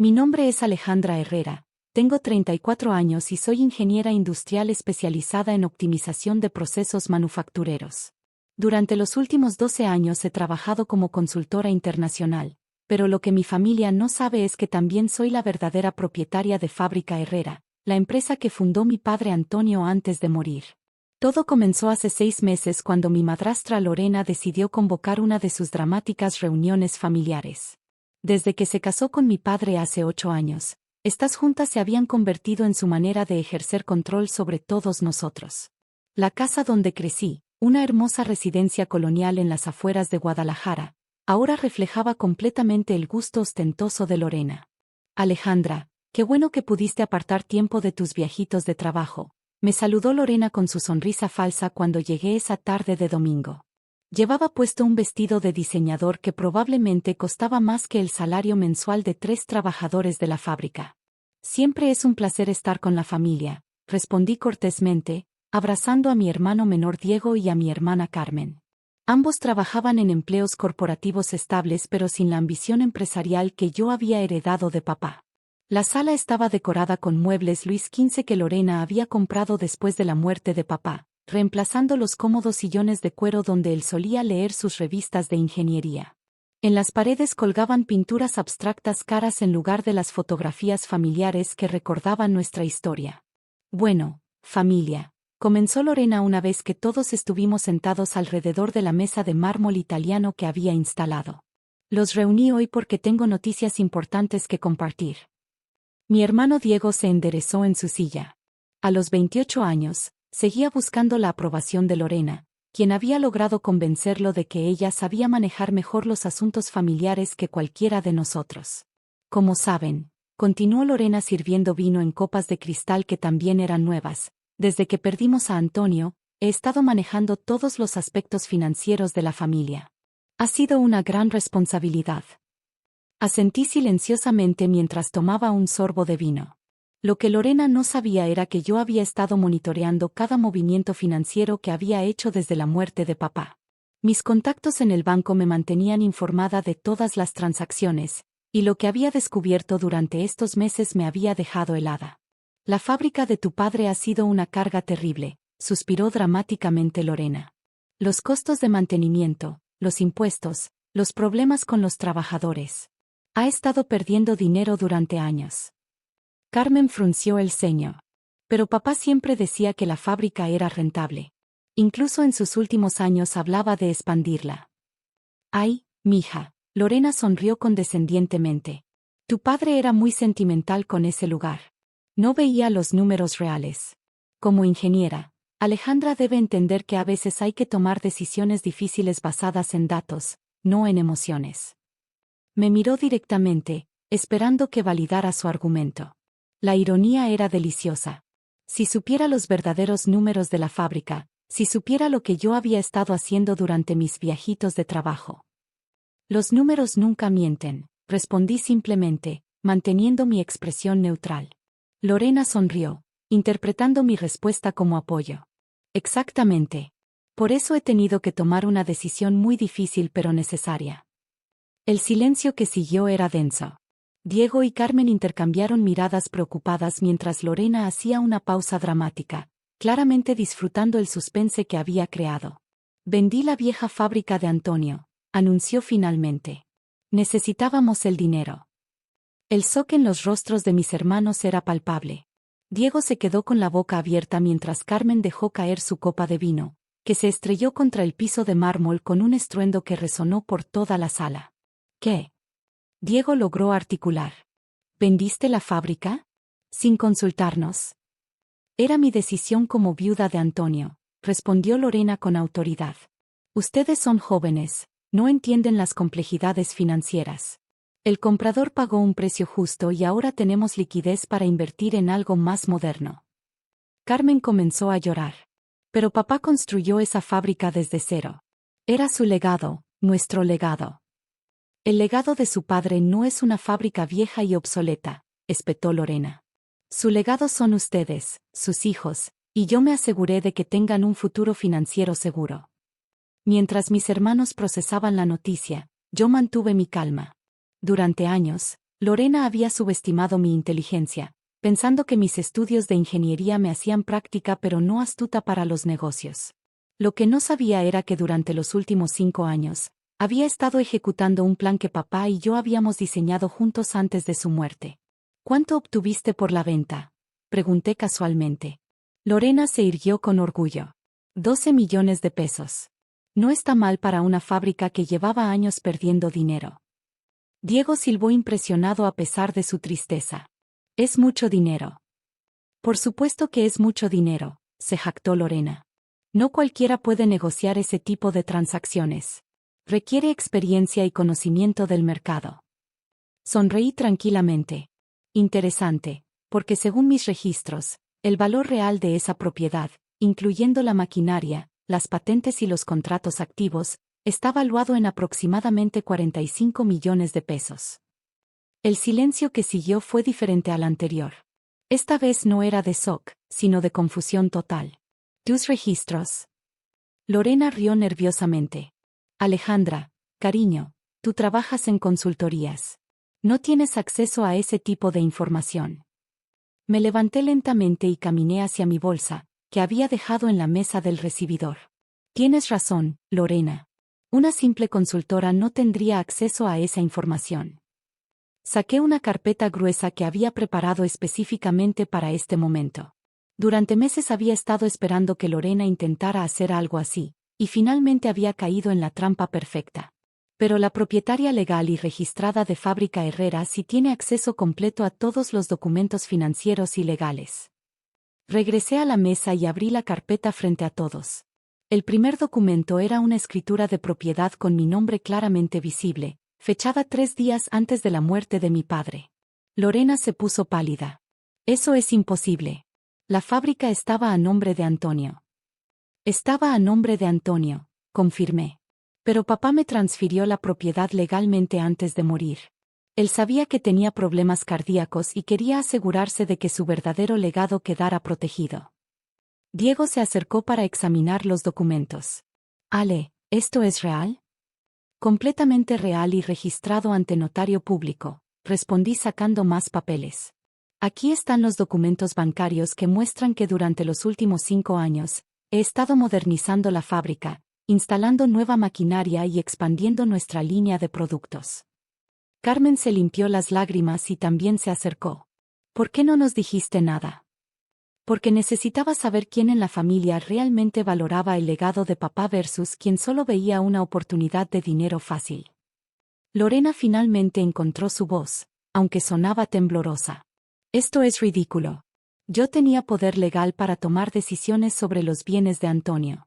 Mi nombre es Alejandra Herrera, tengo 34 años y soy ingeniera industrial especializada en optimización de procesos manufactureros. Durante los últimos 12 años he trabajado como consultora internacional, pero lo que mi familia no sabe es que también soy la verdadera propietaria de Fábrica Herrera, la empresa que fundó mi padre Antonio antes de morir. Todo comenzó hace 6 meses cuando mi madrastra Lorena decidió convocar una de sus dramáticas reuniones familiares. Desde que se casó con mi padre hace 8 años, estas juntas se habían convertido en su manera de ejercer control sobre todos nosotros. La casa donde crecí, una hermosa residencia colonial en las afueras de Guadalajara, ahora reflejaba completamente el gusto ostentoso de Lorena. Alejandra, qué bueno que pudiste apartar tiempo de tus viajitos de trabajo, me saludó Lorena con su sonrisa falsa cuando llegué esa tarde de domingo. Llevaba puesto un vestido de diseñador que probablemente costaba más que el salario mensual de 3 trabajadores de la fábrica. Siempre es un placer estar con la familia, respondí cortésmente, abrazando a mi hermano menor Diego y a mi hermana Carmen. Ambos trabajaban en empleos corporativos estables pero sin la ambición empresarial que yo había heredado de papá. La sala estaba decorada con muebles Luis XV que Lorena había comprado después de la muerte de papá, reemplazando los cómodos sillones de cuero donde él solía leer sus revistas de ingeniería. En las paredes colgaban pinturas abstractas caras en lugar de las fotografías familiares que recordaban nuestra historia. Bueno, familia, comenzó Lorena una vez que todos estuvimos sentados alrededor de la mesa de mármol italiano que había instalado. Los reuní hoy porque tengo noticias importantes que compartir. Mi hermano Diego se enderezó en su silla. A los 28 años, seguía buscando la aprobación de Lorena, quien había logrado convencerlo de que ella sabía manejar mejor los asuntos familiares que cualquiera de nosotros. Como saben, continuó Lorena sirviendo vino en copas de cristal que también eran nuevas. Desde que perdimos a Antonio, he estado manejando todos los aspectos financieros de la familia. Ha sido una gran responsabilidad. Asentí silenciosamente mientras tomaba un sorbo de vino. Lo que Lorena no sabía era que yo había estado monitoreando cada movimiento financiero que había hecho desde la muerte de papá. Mis contactos en el banco me mantenían informada de todas las transacciones, y lo que había descubierto durante estos meses me había dejado helada. La fábrica de tu padre ha sido una carga terrible, suspiró dramáticamente Lorena. Los costos de mantenimiento, los impuestos, los problemas con los trabajadores. Ha estado perdiendo dinero durante años. Carmen frunció el ceño. Pero papá siempre decía que la fábrica era rentable. Incluso en sus últimos años hablaba de expandirla. Ay, mija, Lorena sonrió condescendientemente. Tu padre era muy sentimental con ese lugar. No veía los números reales. Como ingeniera, Alejandra debe entender que a veces hay que tomar decisiones difíciles basadas en datos, no en emociones. Me miró directamente, esperando que validara su argumento. La ironía era deliciosa. Si supiera los verdaderos números de la fábrica, si supiera lo que yo había estado haciendo durante mis viajitos de trabajo. Los números nunca mienten, respondí simplemente, manteniendo mi expresión neutral. Lorena sonrió, interpretando mi respuesta como apoyo. Exactamente. Por eso he tenido que tomar una decisión muy difícil pero necesaria. El silencio que siguió era denso. Diego y Carmen intercambiaron miradas preocupadas mientras Lorena hacía una pausa dramática, claramente disfrutando el suspense que había creado. Vendí la vieja fábrica de Antonio, anunció finalmente. Necesitábamos el dinero. El shock en los rostros de mis hermanos era palpable. Diego se quedó con la boca abierta mientras Carmen dejó caer su copa de vino, que se estrelló contra el piso de mármol con un estruendo que resonó por toda la sala. ¿Qué? Diego logró articular. ¿Vendiste la fábrica? Sin consultarnos. Era mi decisión como viuda de Antonio, respondió Lorena con autoridad. Ustedes son jóvenes, no entienden las complejidades financieras. El comprador pagó un precio justo y ahora tenemos liquidez para invertir en algo más moderno. Carmen comenzó a llorar. Pero papá construyó esa fábrica desde cero. Era su legado, nuestro legado. El legado de su padre no es una fábrica vieja y obsoleta, espetó Lorena. Su legado son ustedes, sus hijos, y yo me aseguré de que tengan un futuro financiero seguro. Mientras mis hermanos procesaban la noticia, yo mantuve mi calma. Durante años, Lorena había subestimado mi inteligencia, pensando que mis estudios de ingeniería me hacían práctica pero no astuta para los negocios. Lo que no sabía era que durante los últimos 5 años, había estado ejecutando un plan que papá y yo habíamos diseñado juntos antes de su muerte. ¿Cuánto obtuviste por la venta?, pregunté casualmente. Lorena se irguió con orgullo. 12 millones de pesos. No está mal para una fábrica que llevaba años perdiendo dinero. Diego silbó impresionado a pesar de su tristeza. Es mucho dinero. Por supuesto que es mucho dinero, se jactó Lorena. No cualquiera puede negociar ese tipo de transacciones. Requiere experiencia y conocimiento del mercado. Sonreí tranquilamente. Interesante, porque según mis registros, el valor real de esa propiedad, incluyendo la maquinaria, las patentes y los contratos activos, está valuado en aproximadamente 45 millones de pesos. El silencio que siguió fue diferente al anterior. Esta vez no era de shock, sino de confusión total. ¿Tus registros? Lorena rió nerviosamente. Alejandra, cariño, tú trabajas en consultorías. No tienes acceso a ese tipo de información. Me levanté lentamente y caminé hacia mi bolsa, que había dejado en la mesa del recibidor. Tienes razón, Lorena. Una simple consultora no tendría acceso a esa información. Saqué una carpeta gruesa que había preparado específicamente para este momento. Durante meses había estado esperando que Lorena intentara hacer algo así, y finalmente había caído en la trampa perfecta. Pero la propietaria legal y registrada de Fábrica Herrera sí tiene acceso completo a todos los documentos financieros y legales. Regresé a la mesa y abrí la carpeta frente a todos. El primer documento era una escritura de propiedad con mi nombre claramente visible, fechada 3 días antes de la muerte de mi padre. Lorena se puso pálida. Eso es imposible. La fábrica estaba a nombre de Antonio. Estaba a nombre de Antonio, confirmé. Pero papá me transfirió la propiedad legalmente antes de morir. Él sabía que tenía problemas cardíacos y quería asegurarse de que su verdadero legado quedara protegido. Diego se acercó para examinar los documentos. Ale, ¿esto es real? Completamente real y registrado ante notario público, respondí sacando más papeles. Aquí están los documentos bancarios que muestran que durante los últimos 5 años, he estado modernizando la fábrica, instalando nueva maquinaria y expandiendo nuestra línea de productos. Carmen se limpió las lágrimas y también se acercó. ¿Por qué no nos dijiste nada? Porque necesitaba saber quién en la familia realmente valoraba el legado de papá versus quien solo veía una oportunidad de dinero fácil. Lorena finalmente encontró su voz, aunque sonaba temblorosa. Esto es ridículo. Yo tenía poder legal para tomar decisiones sobre los bienes de Antonio.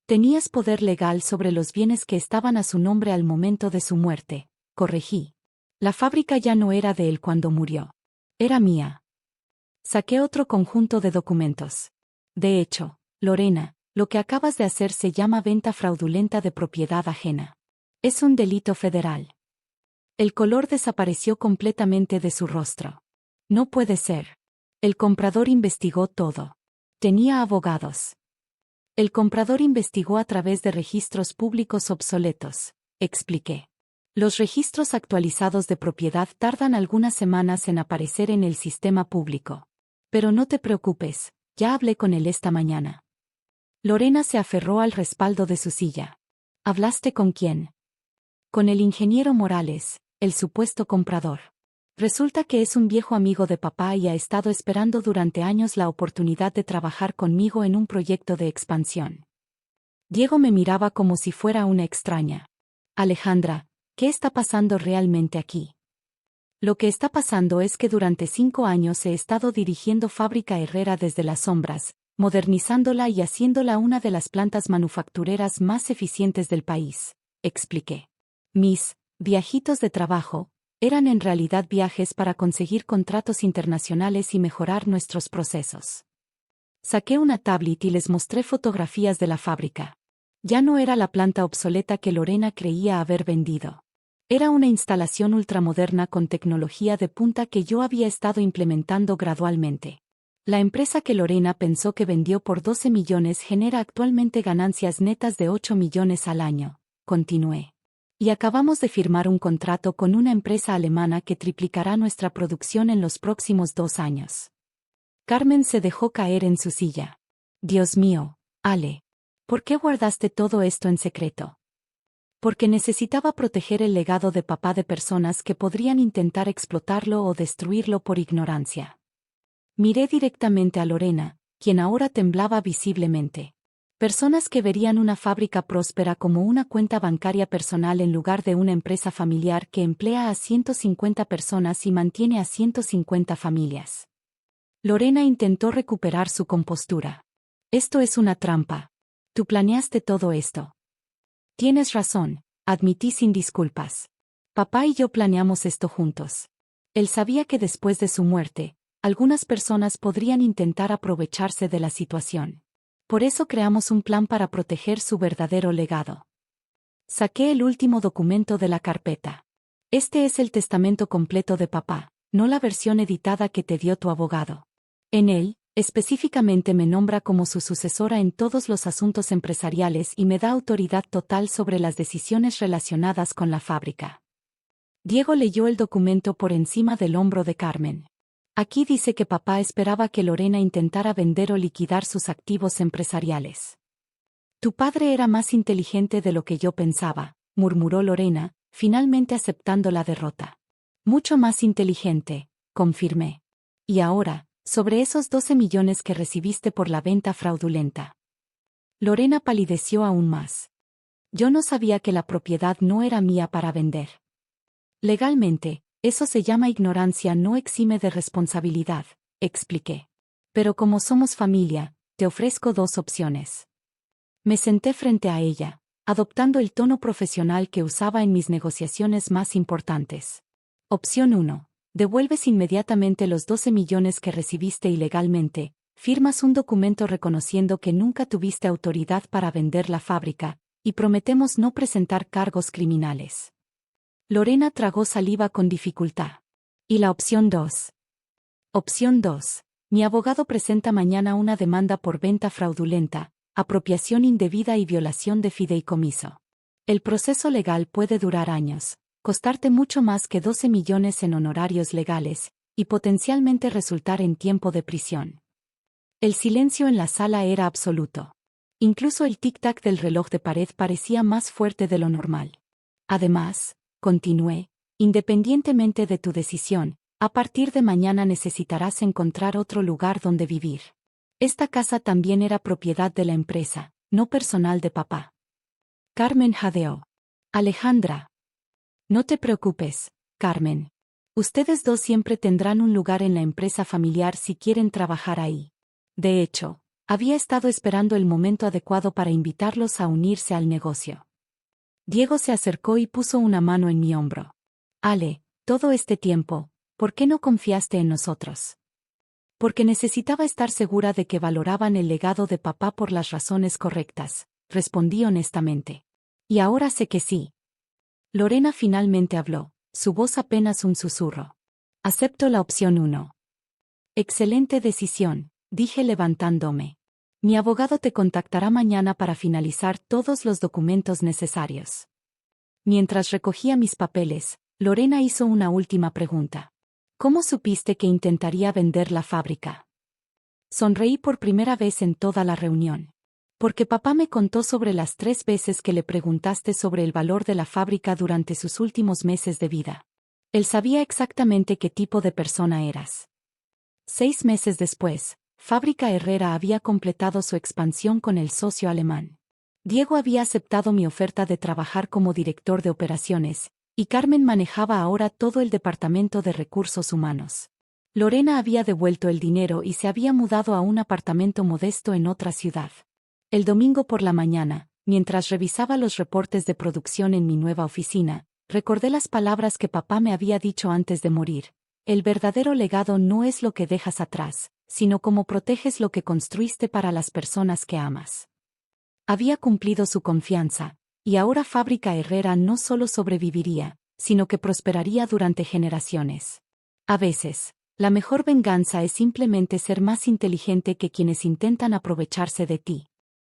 Tenías poder legal sobre los bienes que estaban a su nombre al momento de su muerte, corregí. La fábrica ya no era de él cuando murió. Era mía. Saqué otro conjunto de documentos. De hecho, Lorena, lo que acabas de hacer se llama venta fraudulenta de propiedad ajena. Es un delito federal. El color desapareció completamente de su rostro. No puede ser. El comprador investigó todo. Tenía abogados. El comprador investigó a través de registros públicos obsoletos, expliqué. Los registros actualizados de propiedad tardan algunas semanas en aparecer en el sistema público. Pero no te preocupes, ya hablé con él esta mañana. Lorena se aferró al respaldo de su silla. ¿Hablaste con quién? Con el ingeniero Morales, el supuesto comprador. Resulta que es un viejo amigo de papá y ha estado esperando durante años la oportunidad de trabajar conmigo en un proyecto de expansión. Diego me miraba como si fuera una extraña. Alejandra, ¿qué está pasando realmente aquí? Lo que está pasando es que durante 5 años he estado dirigiendo Fábrica Herrera desde las sombras, modernizándola y haciéndola una de las plantas manufactureras más eficientes del país, expliqué. Mis viajitos de trabajo eran en realidad viajes para conseguir contratos internacionales y mejorar nuestros procesos. Saqué una tablet y les mostré fotografías de la fábrica. Ya no era la planta obsoleta que Lorena creía haber vendido. Era una instalación ultramoderna con tecnología de punta que yo había estado implementando gradualmente. La empresa que Lorena pensó que vendió por 12 millones genera actualmente ganancias netas de 8 millones al año, continué. Y acabamos de firmar un contrato con una empresa alemana que triplicará nuestra producción en los próximos 2 años. Carmen se dejó caer en su silla. Dios mío, Ale. ¿Por qué guardaste todo esto en secreto? Porque necesitaba proteger el legado de papá de personas que podrían intentar explotarlo o destruirlo por ignorancia. Miré directamente a Lorena, quien ahora temblaba visiblemente. Personas que verían una fábrica próspera como una cuenta bancaria personal en lugar de una empresa familiar que emplea a 150 personas y mantiene a 150 familias. Lorena intentó recuperar su compostura. Esto es una trampa. Tú planeaste todo esto. Tienes razón, admití sin disculpas. Papá y yo planeamos esto juntos. Él sabía que después de su muerte, algunas personas podrían intentar aprovecharse de la situación. Por eso creamos un plan para proteger su verdadero legado. Saqué el último documento de la carpeta. Este es el testamento completo de papá, no la versión editada que te dio tu abogado. En él, específicamente me nombra como su sucesora en todos los asuntos empresariales y me da autoridad total sobre las decisiones relacionadas con la fábrica. Diego leyó el documento por encima del hombro de Carmen. Aquí dice que papá esperaba que Lorena intentara vender o liquidar sus activos empresariales. Tu padre era más inteligente de lo que yo pensaba, murmuró Lorena, finalmente aceptando la derrota. Mucho más inteligente, confirmé. Y ahora, sobre esos 12 millones que recibiste por la venta fraudulenta. Lorena palideció aún más. Yo no sabía que la propiedad no era mía para vender. Legalmente, eso se llama ignorancia, no exime de responsabilidad, expliqué. Pero como somos familia, te ofrezco 2 opciones. Me senté frente a ella, adoptando el tono profesional que usaba en mis negociaciones más importantes. Opción 1. Devuelves inmediatamente los 12 millones que recibiste ilegalmente, firmas un documento reconociendo que nunca tuviste autoridad para vender la fábrica, y prometemos no presentar cargos criminales. Lorena tragó saliva con dificultad. ¿Y la opción 2? Opción 2. Mi abogado presenta mañana una demanda por venta fraudulenta, apropiación indebida y violación de fideicomiso. El proceso legal puede durar años, costarte mucho más que 12 millones en honorarios legales, y potencialmente resultar en tiempo de prisión. El silencio en la sala era absoluto. Incluso el tic-tac del reloj de pared parecía más fuerte de lo normal. Además, continué, independientemente de tu decisión, a partir de mañana necesitarás encontrar otro lugar donde vivir. Esta casa también era propiedad de la empresa, no personal de papá. Carmen jadeó. Alejandra. No te preocupes, Carmen. Ustedes 2 siempre tendrán un lugar en la empresa familiar si quieren trabajar ahí. De hecho, había estado esperando el momento adecuado para invitarlos a unirse al negocio. Diego se acercó y puso una mano en mi hombro. Ale, todo este tiempo, ¿por qué no confiaste en nosotros? Porque necesitaba estar segura de que valoraban el legado de papá por las razones correctas, respondí honestamente. Y ahora sé que sí. Lorena finalmente habló, su voz apenas un susurro. Acepto la opción 1. Excelente decisión, dije levantándome. Mi abogado te contactará mañana para finalizar todos los documentos necesarios. Mientras recogía mis papeles, Lorena hizo una última pregunta. ¿Cómo supiste que intentaría vender la fábrica? Sonreí por primera vez en toda la reunión. Porque papá me contó sobre las 3 veces que le preguntaste sobre el valor de la fábrica durante sus últimos meses de vida. Él sabía exactamente qué tipo de persona eras. 6 meses después, Fábrica Herrera había completado su expansión con el socio alemán. Diego había aceptado mi oferta de trabajar como director de operaciones, y Carmen manejaba ahora todo el departamento de recursos humanos. Lorena había devuelto el dinero y se había mudado a un apartamento modesto en otra ciudad. El domingo por la mañana, mientras revisaba los reportes de producción en mi nueva oficina, recordé las palabras que papá me había dicho antes de morir. El verdadero legado no es lo que dejas atrás, sino cómo proteges lo que construiste para las personas que amas. Había cumplido su confianza, y ahora Fábrica Herrera no solo sobreviviría, sino que prosperaría durante generaciones. A veces, la mejor venganza es simplemente ser más inteligente que quienes intentan aprovecharse de ti.